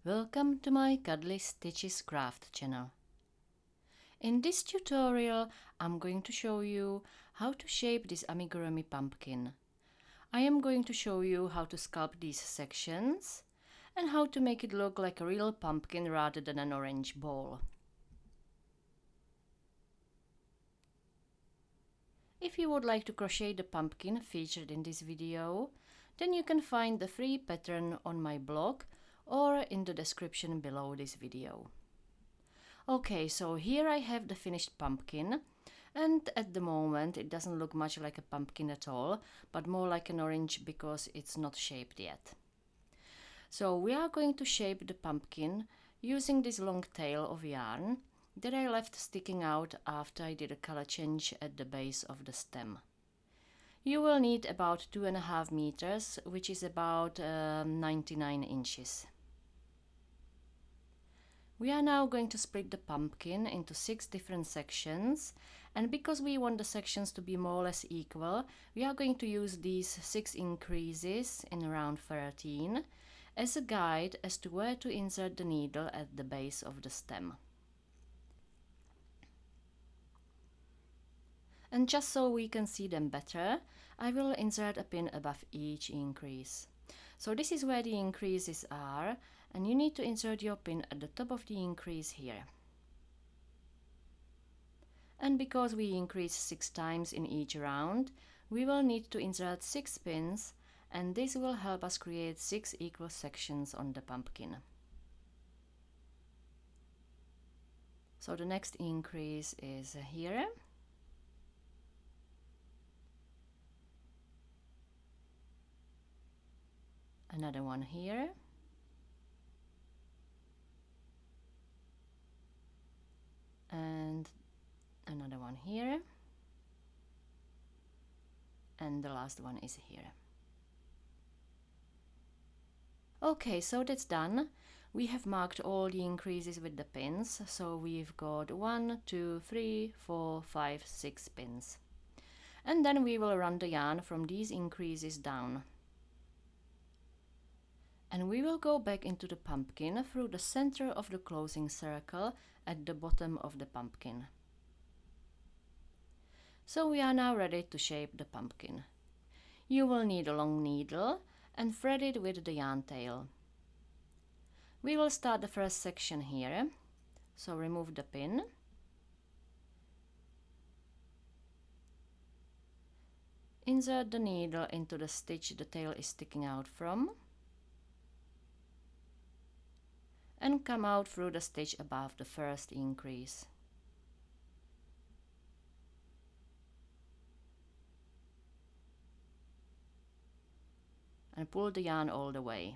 Welcome to my Cuddly Stitches craft channel. In this tutorial I'm going to show you how to shape this amigurumi pumpkin. I am going to show you how to sculpt these sections and how to make it look like a real pumpkin rather than an orange ball. If you would like to crochet the pumpkin featured in this video, then you can find the free pattern on my blog or in the description below this video. Okay, so here I have the finished pumpkin, and at the moment it doesn't look much like a pumpkin at all, but more like an orange because it's not shaped yet. So we are going to shape the pumpkin using this long tail of yarn that I left sticking out after I did a color change at the base of the stem. You will need about 2.5 meters, which is about 99 inches. We are now going to split the pumpkin into 6 different sections, and because we want the sections to be more or less equal, we are going to use these 6 increases in round 13 as a guide as to where to insert the needle at the base of the stem. And just so we can see them better, I will insert a pin above each increase. So this is where the increases are, and you need to insert your pin at the top of the increase here. And because we increase 6 times in each round, we will need to insert 6 pins, and this will help us create 6 equal sections on the pumpkin. So the next increase is here. Another one here. And another one here. And the last one is here. Okay, so that's done. We have marked all the increases with the pins, so we've got 1, 2, 3, 4, 5, 6 pins. And then we will run the yarn from these increases down. And we will go back into the pumpkin through the center of the closing circle at the bottom of the pumpkin. So we are now ready to shape the pumpkin. You will need a long needle and thread it with the yarn tail. We will start the first section here, so remove the pin. Insert the needle into the stitch the tail is sticking out from, and come out through the stitch above the first increase. And pull the yarn all the way.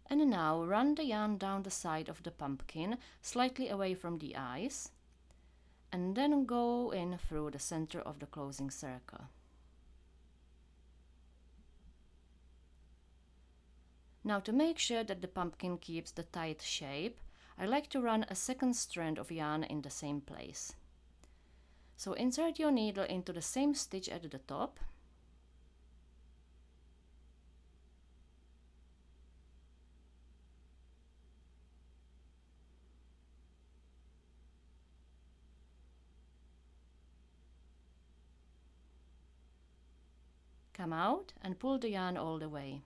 And now run the yarn down the side of the pumpkin, slightly away from the eyes, and then go in through the center of the closing circle. Now, to make sure that the pumpkin keeps the tight shape, I like to run a second strand of yarn in the same place. So insert your needle into the same stitch at the top, come out and pull the yarn all the way.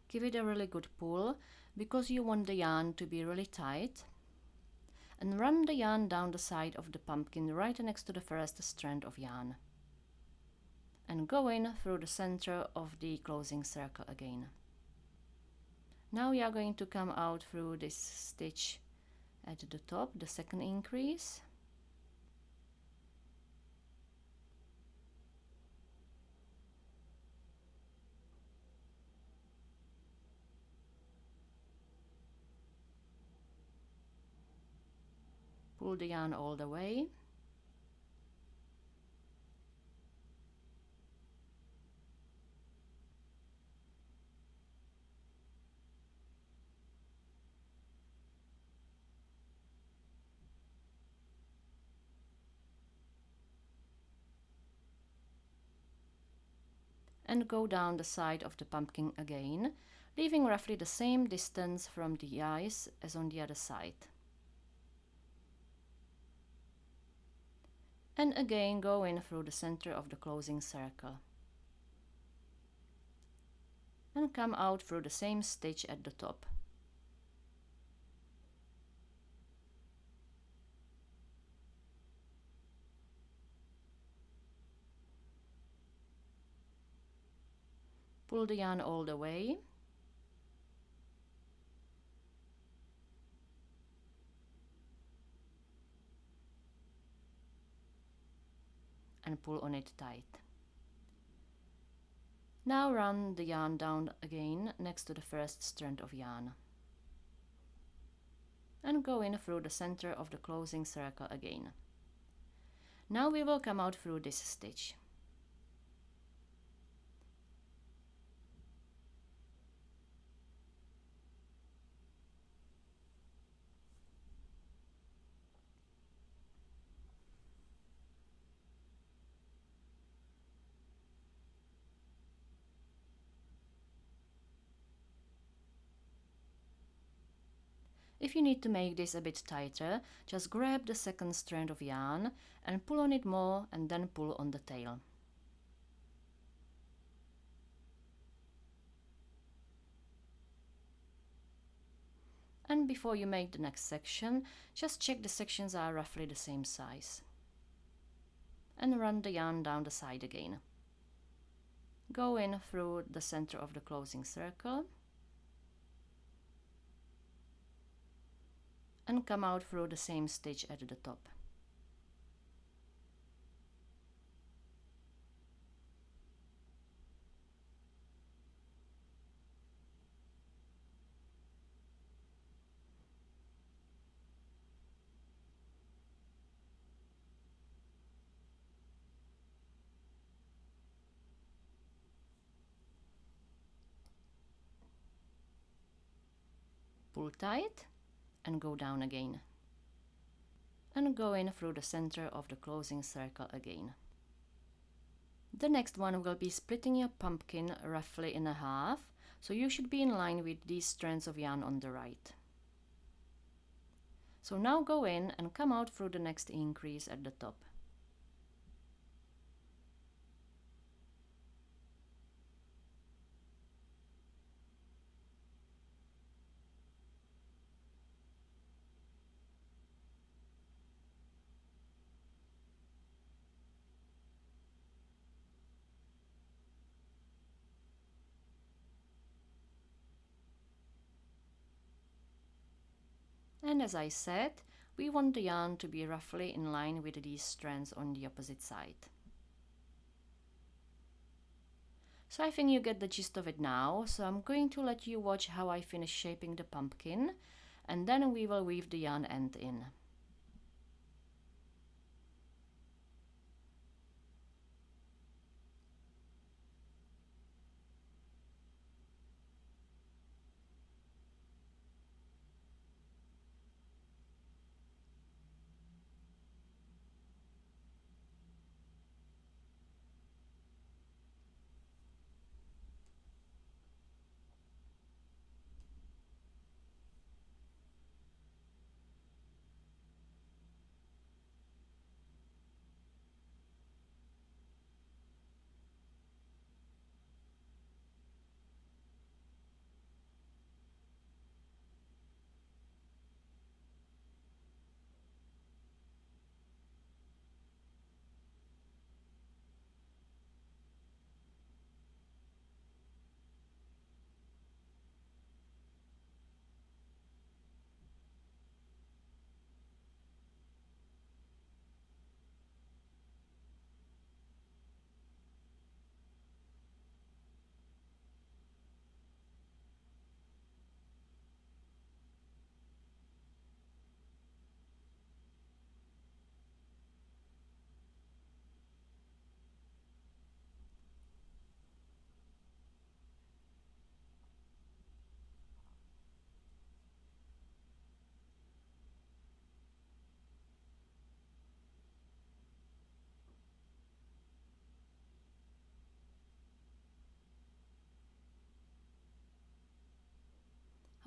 Give it a really good pull because you want the yarn to be really tight, and run the yarn down the side of the pumpkin right next to the first strand of yarn, and go in through the center of the closing circle again. Now we are going to come out through this stitch at the top, the second increase. Pull the yarn all the way. and go down the side of the pumpkin again, leaving roughly the same distance from the eyes as on the other side. And again go in through the center of the closing circle. And come out through the same stitch at the top. Pull the yarn all the way. And pull on it tight. Now run the yarn down again next to the first strand of yarn. And go in through the center of the closing circle again. Now we will come out through this stitch. If you need to make this a bit tighter, just grab the second strand of yarn and pull on it more and then pull on the tail. And before you make the next section, just check the sections are roughly the same size. And run the yarn down the side again. Go in through the center of the closing circle. And come out through the same stitch at the top. Pull tight and go down again. And go in through the center of the closing circle again. The next one will be splitting your pumpkin roughly in half, so you should be in line with these strands of yarn on the right. So now go in and come out through the next increase at the top. And as I said, we want the yarn to be roughly in line with these strands on the opposite side. So I think you get the gist of it now, so I'm going to let you watch how I finish shaping the pumpkin, and then we will weave the yarn end in.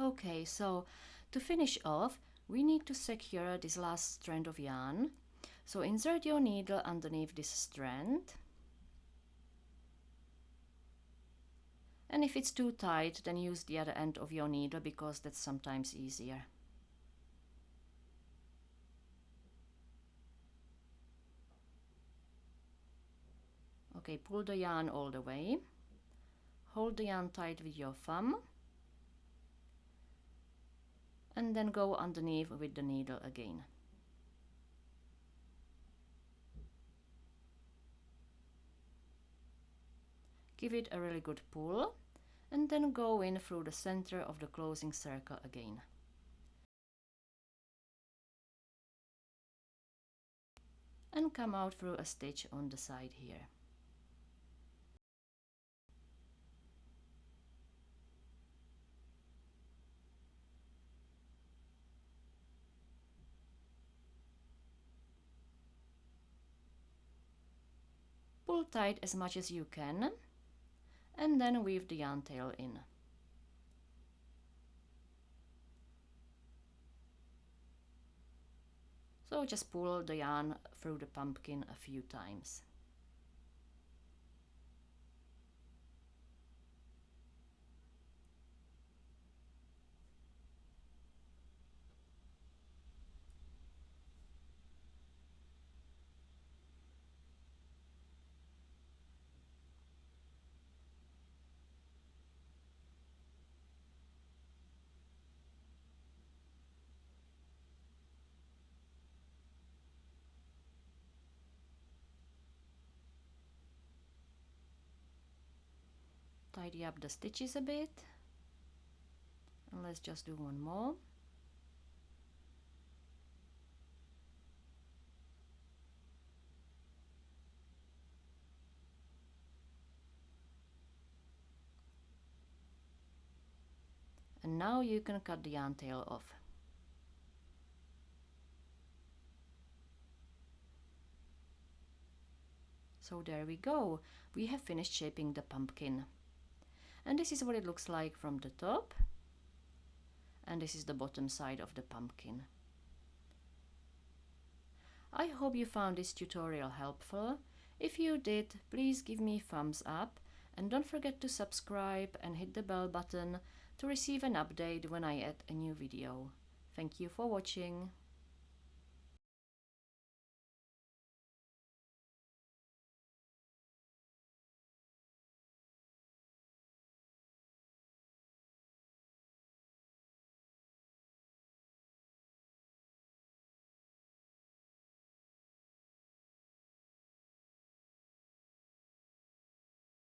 Okay, so to finish off, we need to secure this last strand of yarn. So insert your needle underneath this strand. And if it's too tight, then use the other end of your needle because that's sometimes easier. Okay, pull the yarn all the way. Hold the yarn tight with your thumb. And then go underneath with the needle again. Give it a really good pull and then go in through the center of the closing circle again. And come out through a stitch on the side here. Pull tight as much as you can and then weave the yarn tail in. So just pull the yarn through the pumpkin a few times. Tidy up the stitches a bit. And let's just do one more. And now you can cut the yarn tail off. So there we go. We have finished shaping the pumpkin. And this is what it looks like from the top. And this is the bottom side of the pumpkin. I hope you found this tutorial helpful. If you did, please give me a thumbs up and don't forget to subscribe and hit the bell button to receive an update when I add a new video. Thank you for watching.